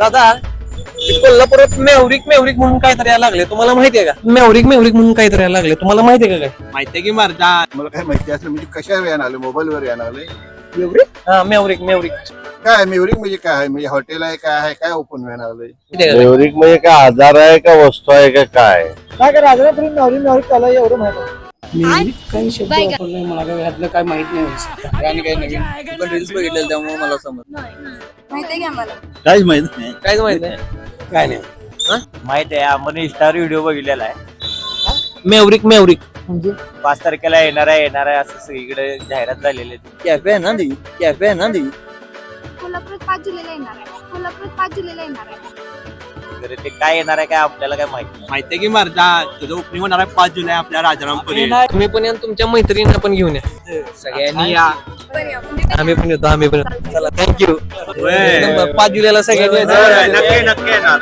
दादा कोल्हापुरात Maverick Maverick म्हणून काहीतरी यायला लागले, तुम्हाला माहितीये का? मेवरिक मेवरिक म्हणून काहीतरी यायला लागले, तुम्हाला माहितीये का? काय माहितीये की मर्दा. मला काय माहिती असलं म्हणजे कशावर यायला आलं, मोबाईलवर यायला आलंय. हा मेवरिक मेवरिक काय म्युरिक म्हणजे काय आहे, म्हणजे हॉटेल आहे काय आहे, काय ओपन व्हायला आलंय. माहितीये का? मेवरिक म्हणजे काय आजार आहे का वस्तू आहे का काय? काय काय राजापूर नवरी नवरी चालू आहे एवढं माहिती काही शब्द वापरलाय मला काय यातलं काय माहित नाही. आणि काही नवीन पण रील्स बघितले त्यामुळे मला समज माहितीये की आम्हाला काहीच माहित नाही. काहीच माहित नाही. काय नाही माहित आहे, आपण इंस्टावर व्हिडिओ बघितलेला आहे. मेवरिक मेवरिक म्हणजे 5 तारखेला येणार आहे असं सगळीकडे जाहिरात झालेली आहे. कॅफे आहे ना ती, कॅफे आहे ना ती. कोल्हापुरात 5 जुलैला येणार आहे. कोल्हापुरात 5 जुलैला येणार आहे. तर ते काय येणार आहे काय आपल्याला काय माहित नाही. माहितीये की मर्दा, तुझं ओपनिंग होणार आहे 5 जुलै आपल्या राजारामपुरी. तुम्ही पण या आणि तुमच्या मैत्रिणींना पण घेऊन या. सगळ्यांनी या. आम्ही पण येतो, आम्ही पण येतो. चला थँक्यू. होय. 5 जुलैला सगळ्यांनी यायचं. नक्की नक्की येणार.